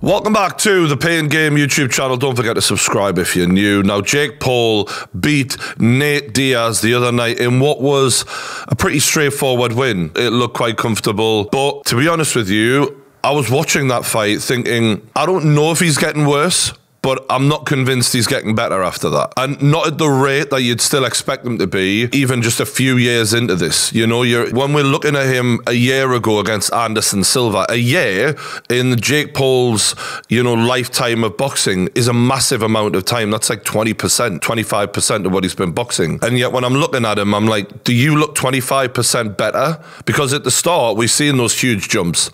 Welcome back to the Pain Game YouTube channel. Don't forget to subscribe if you're new. Now, Jake Paul beat Nate Diaz the other night in what was a pretty straightforward win. It looked quite comfortable. But to be honest with you, I was watching that fight thinking, I don't know if he's getting worse, but I'm not convinced he's getting better after that. And not at the rate that you'd still expect him to be, even just a few years into this. You know, when we're looking at him a year ago against Anderson Silva, a year in Jake Paul's, lifetime of boxing is a massive amount of time. That's like 20%, 25% of what he's been boxing. And yet when I'm looking at him, I'm like, do you look 25% better? Because at the start, we've seen those huge jumps.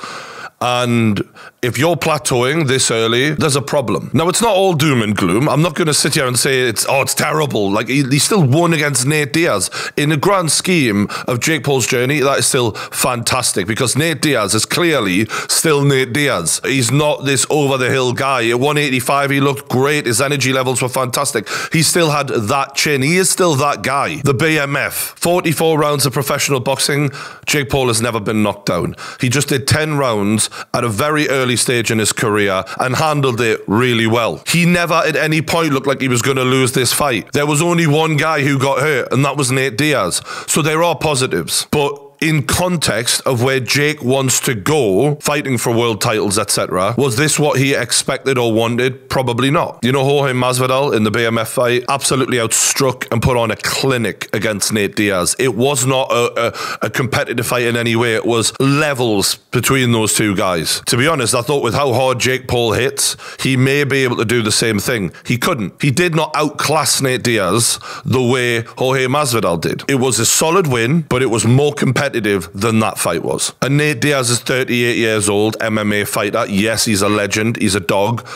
And if you're plateauing this early, there's a problem. Now, it's not all doom and gloom. I'm not going to sit here and say it's terrible. Like, he still won against Nate Diaz. In the grand scheme of Jake Paul's journey, that is still fantastic because Nate Diaz is clearly still Nate Diaz. He's not this over-the-hill guy. At 185, he looked great. His energy levels were fantastic. He still had that chin. He is still that guy. The BMF. 44 rounds of professional boxing. Jake Paul has never been knocked down. He just did 10 rounds at a very early stage in his career and handled it really well. He never at any point looked like he was going to lose this fight. There was only one guy who got hurt, and that was Nate Diaz. So there are positives. But in context of where Jake wants to go, fighting for world titles, etc., was this what he expected or wanted? Probably not. You know, Jorge Masvidal in the BMF fight absolutely outstruck and put on a clinic against Nate Diaz. It was not a competitive fight in any way. It was levels between those two guys. To be honest, I thought with how hard Jake Paul hits, he may be able to do the same thing. He couldn't. He did not outclass Nate Diaz the way Jorge Masvidal did. It was a solid win, but it was more competitive than that fight was. And Nate Diaz is 38 years old, MMA fighter. Yes, he's a legend. He's a dog.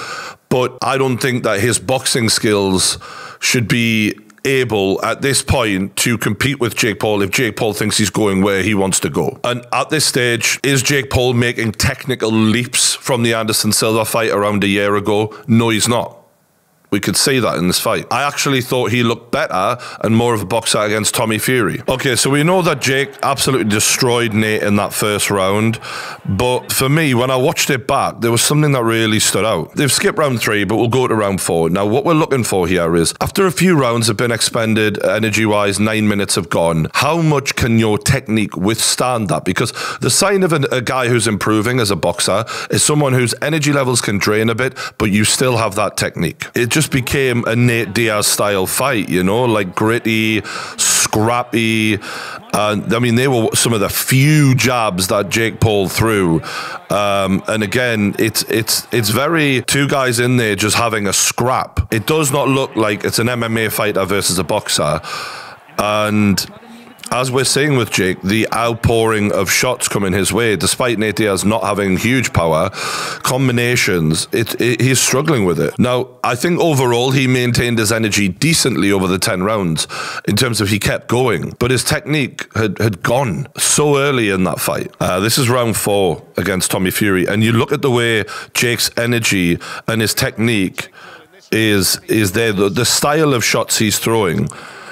But I don't think that his boxing skills should be able at this point to compete with Jake Paul if Jake Paul thinks he's going where he wants to go. And at this stage, is Jake Paul making technical leaps from the Anderson Silva fight around a year ago? No, he's not. We could see that in this fight. I actually thought he looked better and more of a boxer against Tommy Fury. Okay, so we know that Jake absolutely destroyed Nate in that first round. But for me, when I watched it back, there was something that really stood out. They've skipped round 3, but we'll go to round 4. Now, what we're looking for here is, after a few rounds have been expended, energy-wise, 9 minutes have gone, how much can your technique withstand that? Because the sign of a guy who's improving as a boxer is someone whose energy levels can drain a bit, but you still have that technique. It just became a Nate Diaz style fight, like gritty, scrappy. I mean, they were some of the few jabs that Jake Paul threw. And again, it's very two guys in there just having a scrap. It does not look like it's an MMA fighter versus a boxer. And as we're seeing with Jake, the outpouring of shots coming his way, despite Nate Diaz not having huge power, combinations, he's struggling with it. Now, I think overall he maintained his energy decently over the 10 rounds in terms of he kept going, but his technique had gone so early in that fight. This is round 4 against Tommy Fury, and you look at the way Jake's energy and his technique is there, the style of shots he's throwing,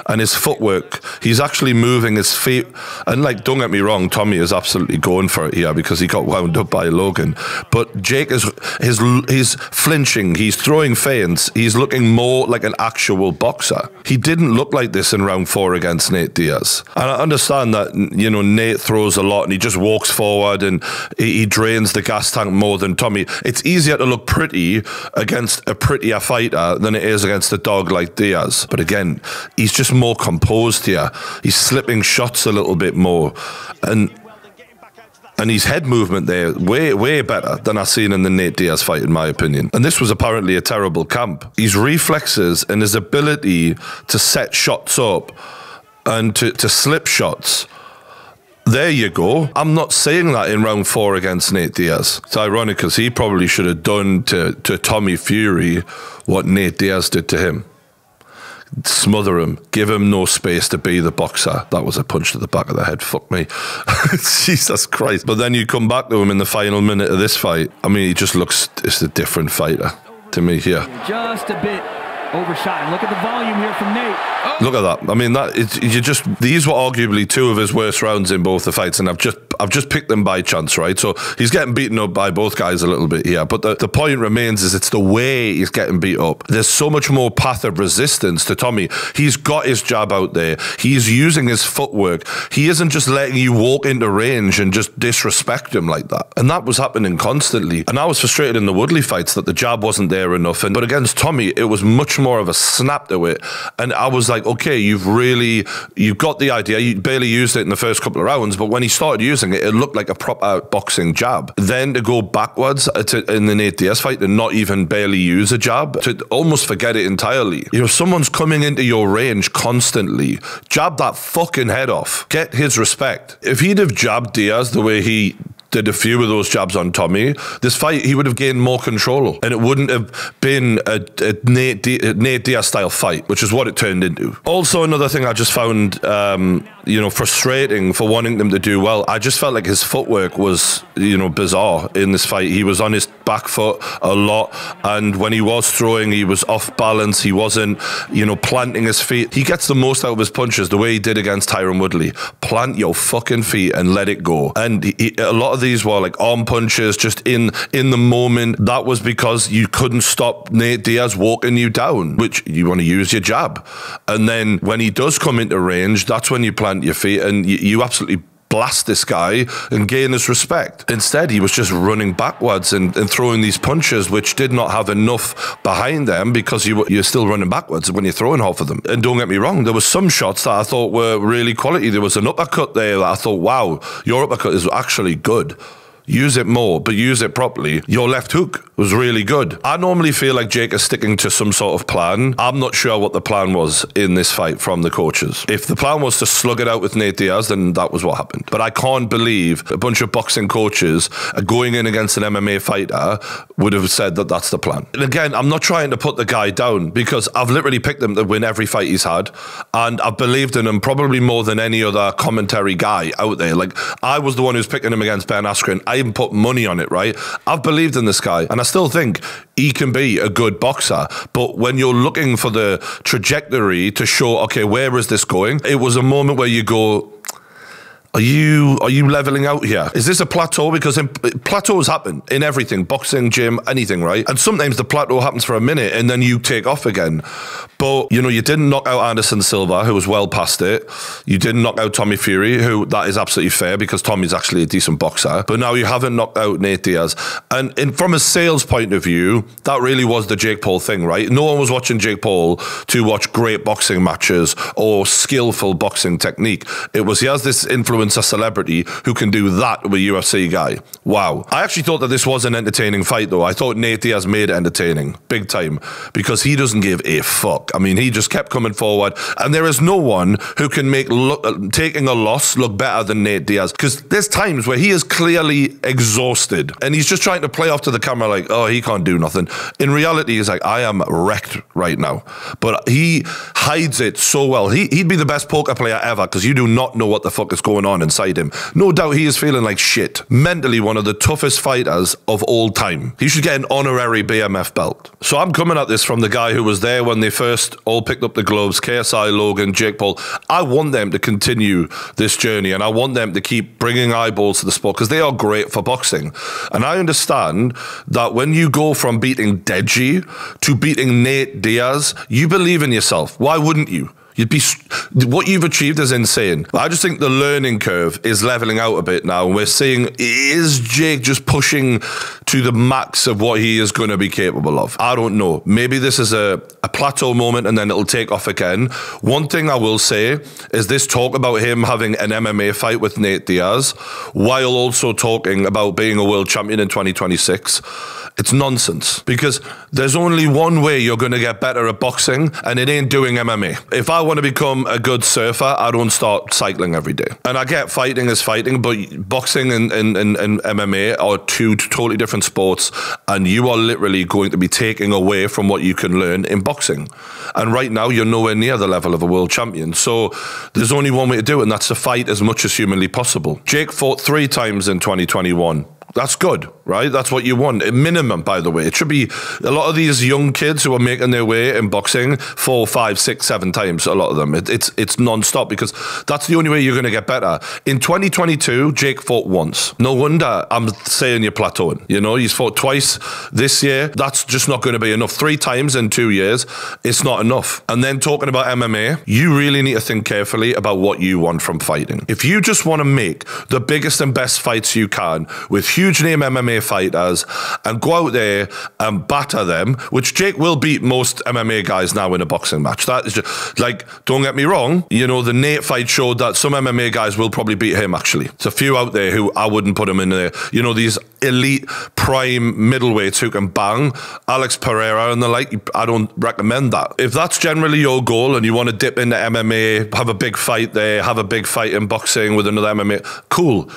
and his footwork, he's actually moving his feet. And don't get me wrong, Tommy is absolutely going for it here because he got wound up by Logan. But Jake he's flinching, he's throwing feints, he's looking more like an actual boxer. He didn't look like this in round 4 against Nate Diaz. And I understand that, Nate throws a lot and he just walks forward and he drains the gas tank more than Tommy. It's easier to look pretty against a prettier fighter than it is against a dog like Diaz. But again, he's just more composed here. He's slipping shots a little bit more, and his head movement there way better than I've seen in the Nate Diaz fight, in my opinion. And this was apparently a terrible camp. His reflexes and his ability to set shots up and to slip shots, there you go. I'm not saying that in round 4 against Nate Diaz. It's ironic because he probably should have done to Tommy Fury what Nate Diaz did to him. Smother him, give him no space to be the boxer. That was a punch to the back of the head. Fuck me. Jesus Christ. But then you come back to him in the final minute of this fight. I mean, he just looks just a different fighter to me here. Just a bit overshot. And look at the volume here from Nate. Oh. Look at that. I mean, these were arguably 2 of his worst rounds in both the fights, and I've just picked them by chance, right? So he's getting beaten up by both guys a little bit here. But the point remains is it's the way he's getting beat up. There's so much more path of resistance to Tommy. He's got his jab out there. He's using his footwork. He isn't just letting you walk into range and just disrespect him like that. And that was happening constantly. And I was frustrated in the Woodley fights that the jab wasn't there enough. But against Tommy, it was much more of a snap to it. And I was like, okay, you've got the idea. You barely used it in the first couple of rounds, but when he started using it, it looked like a proper boxing jab. Then to go backwards in the Nate Diaz fight and not even barely use a jab, to almost forget it entirely. You know, someone's coming into your range constantly. Jab that fucking head off. Get his respect. If he'd have jabbed Diaz the way he did a few of those jabs on Tommy, this fight, he would have gained more control. And it wouldn't have been a Nate Diaz style fight, which is what it turned into. Also, another thing I just found, frustrating for wanting them to do well, I just felt like his footwork was, bizarre in this fight. He was on his back foot a lot. And when he was throwing, he was off balance. He wasn't, planting his feet. He gets the most out of his punches the way he did against Tyron Woodley. Plant your fucking feet and let it go. And a lot of these were like arm punches just in the moment. That was because you couldn't stop Nate Diaz walking you down, which you want to use your jab. And then when he does come into range, that's when you plant your feet and you absolutely blast this guy and gain his respect. Instead, he was just running backwards and throwing these punches which did not have enough behind them because you're still running backwards when you're throwing half of them. And don't get me wrong, there were some shots that I thought were really quality. There was an uppercut there that I thought, wow, your uppercut is actually good. Use it more, but use it properly. Your left hook was really good. I normally feel like Jake is sticking to some sort of plan. I'm not sure what the plan was in this fight from the coaches. If the plan was to slug it out with Nate Diaz, then that was what happened. But I can't believe a bunch of boxing coaches going in against an MMA fighter would have said that that's the plan. And again, I'm not trying to put the guy down because I've literally picked him to win every fight he's had. And I've believed in him probably more than any other commentary guy out there. Like, I was the one who's picking him against Ben Askren. I even put money on it, right? I've believed in this guy and I still think he can be a good boxer. But when you're looking for the trajectory to show, okay, where is this going? It was a moment where you go, Are you leveling out here? Is this a plateau? Because plateaus happen in everything, boxing, gym, anything, right? And sometimes the plateau happens for a minute and then you take off again. But, you didn't knock out Anderson Silva, who was well past it. You didn't knock out Tommy Fury, who that is absolutely fair because Tommy's actually a decent boxer. But now you haven't knocked out Nate Diaz. And from a sales point of view, that really was the Jake Paul thing, right? No one was watching Jake Paul to watch great boxing matches or skillful boxing technique. It was, he has this influencer celebrity who can do that with a UFC guy. Wow. I actually thought that this was an entertaining fight, though. I thought Nate Diaz made it entertaining, big time, because he doesn't give a fuck. I mean, he just kept coming forward, and there is no one who can make taking a loss look better than Nate Diaz, because there's times where he is clearly exhausted, and he's just trying to play off to the camera like, oh, he can't do nothing. In reality, he's like, I am wrecked right now. But he hides it so well. He'd be the best poker player ever, because you do not know what the fuck is going on inside him. No doubt he is feeling like shit. Mentally one of the toughest fighters of all time. He should get an honorary BMF belt. So I'm coming at this from the guy who was there when they first all picked up the gloves, KSI, Logan, Jake Paul. I want them to continue this journey and I want them to keep bringing eyeballs to the sport because they are great for boxing. And I understand that when you go from beating Deji to beating Nate Diaz, you believe in yourself. Why wouldn't you? What you've achieved is insane. I just think the learning curve is leveling out a bit now. We're seeing, is Jake just pushing to the max of what he is going to be capable of? I don't know. Maybe this is a plateau moment and then it'll take off again. One thing I will say is this talk about him having an MMA fight with Nate Diaz while also talking about being a world champion in 2026. It's nonsense because there's only one way you're going to get better at boxing and it ain't doing MMA. If I want to become a good surfer, I don't start cycling every day. And I get fighting is fighting, but boxing and MMA are two totally different sports and you are literally going to be taking away from what you can learn in boxing. And right now you're nowhere near the level of a world champion. So there's only one way to do it and that's to fight as much as humanly possible. Jake fought 3 times in 2021. That's good, right? That's what you want. A minimum, by the way. It should be a lot of these young kids who are making their way in boxing 4, 5, 6, 7 times, a lot of them. It's non-stop because that's the only way you're going to get better. In 2022, Jake fought once. No wonder I'm saying you're plateauing. You know, he's fought twice this year. That's just not going to be enough. 3 times in 2 years, it's not enough. And then talking about MMA, you really need to think carefully about what you want from fighting. If you just want to make the biggest and best fights you can with huge name MMA fighters and go out there and batter them, which Jake will beat most MMA guys now in a boxing match. That is just, like, don't get me wrong, you know, the Nate fight showed that some MMA guys will probably beat him, actually. There's a few out there who I wouldn't put him in there. You know, these elite prime middleweights who can bang, Alex Pereira and the like, I don't recommend that. If that's generally your goal and you want to dip into MMA, have a big fight there, have a big fight in boxing with another MMA, cool.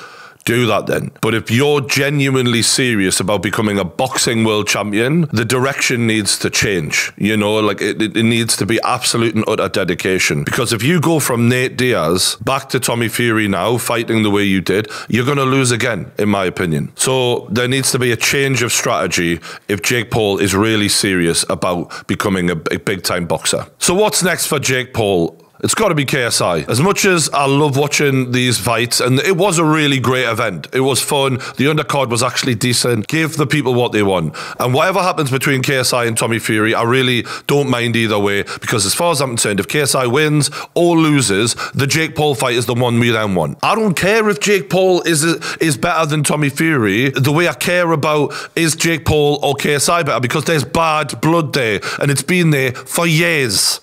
Do that then. But if you're genuinely serious about becoming a boxing world champion, the direction needs to change. You know, like it needs to be absolute and utter dedication. Because if you go from Nate Diaz back to Tommy Fury now, fighting the way you did, you're going to lose again, in my opinion. So there needs to be a change of strategy if Jake Paul is really serious about becoming a big-time boxer. So what's next for Jake Paul? It's got to be KSI. As much as I love watching these fights, and it was a really great event. It was fun. The undercard was actually decent. Give the people what they want. And whatever happens between KSI and Tommy Fury, I really don't mind either way, because as far as I'm concerned, if KSI wins or loses, the Jake Paul fight is the one we then want. I don't care if Jake Paul is better than Tommy Fury. The way I care about is Jake Paul or KSI better, because there's bad blood there, and it's been there for years.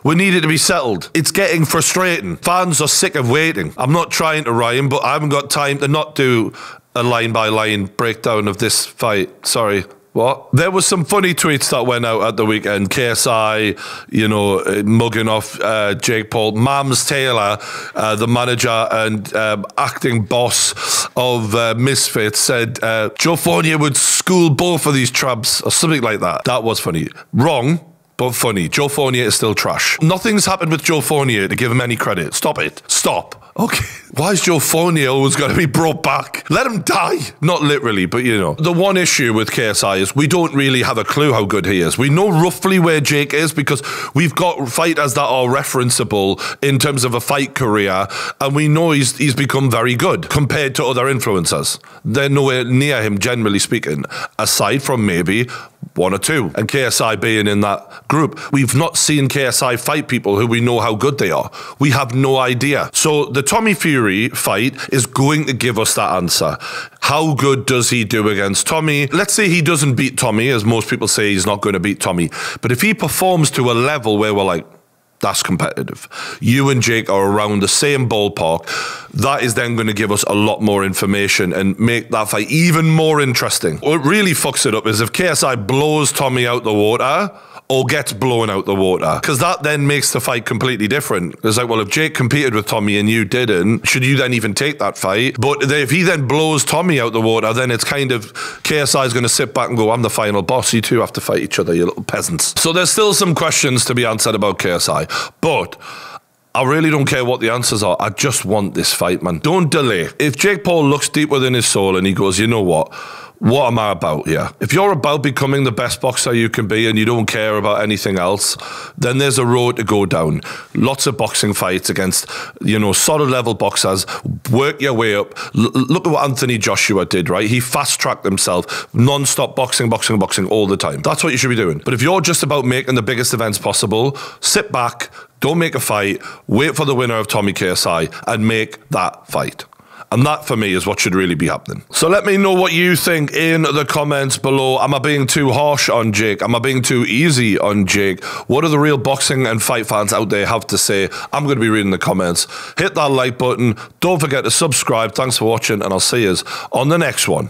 We need it to be settled. It's getting frustrating. Fans are sick of waiting. I'm not trying to rhyme, but I haven't got time to not do a line-by-line breakdown of this fight. Sorry. What? There was some funny tweets that went out at the weekend. KSI, you know, mugging off Jake Paul. Mams Taylor, the manager and acting boss of Misfits, said Joe Fournier would school both of these tramps or something like that. That was funny. Wrong. But funny. Joe Fournier is still trash. Nothing's happened with Joe Fournier to give him any credit. Stop it. Stop. Okay. Why is Joe Fournier always got to be brought back? Let him die. Not literally, but you know. The one issue with KSI is we don't really have a clue how good he is. We know roughly where Jake is because we've got fighters that are referenceable in terms of a fight career, and we know he's become very good compared to other influencers. They're nowhere near him, generally speaking, aside from maybe 1 or 2, and KSI being in that group. We've not seen KSI fight people who we know how good they are. We have no idea. So the Tommy Fury fight is going to give us that answer. How good does he do against Tommy? Let's say he doesn't beat Tommy, as most people say he's not going to beat Tommy. But if he performs to a level where we're like, that's competitive. You and Jake are around the same ballpark. That is then going to give us a lot more information and make that fight even more interesting. What really fucks it up is if KSI blows Tommy out the water or gets blown out the water, because that then makes the fight completely different. It's like, well, if Jake competed with Tommy and you didn't, should you then even take that fight? But if he then blows Tommy out the water, then it's kind of KSI is going to sit back and go, I'm the final boss. You two have to fight each other, you little peasants. So there's still some questions to be answered about KSI, but I really don't care what the answers are. I just want this fight, man. Don't delay. If Jake Paul looks deep within his soul and he goes, you know what am I about here? If you're about becoming the best boxer you can be and you don't care about anything else, then there's a road to go down. Lots of boxing fights against, you know, solid level boxers. Work your way up. Look at what Anthony Joshua did, right? He fast-tracked himself. Non-stop boxing all the time. That's what you should be doing. But if you're just about making the biggest events possible, sit back, don't make a fight, wait for the winner of Tommy KSI and make that fight. And that, for me, is what should really be happening. So let me know what you think in the comments below. Am I being too harsh on Jake? Am I being too easy on Jake? What do the real boxing and fight fans out there have to say? I'm going to be reading the comments. Hit that like button. Don't forget to subscribe. Thanks for watching, and I'll see you on the next one.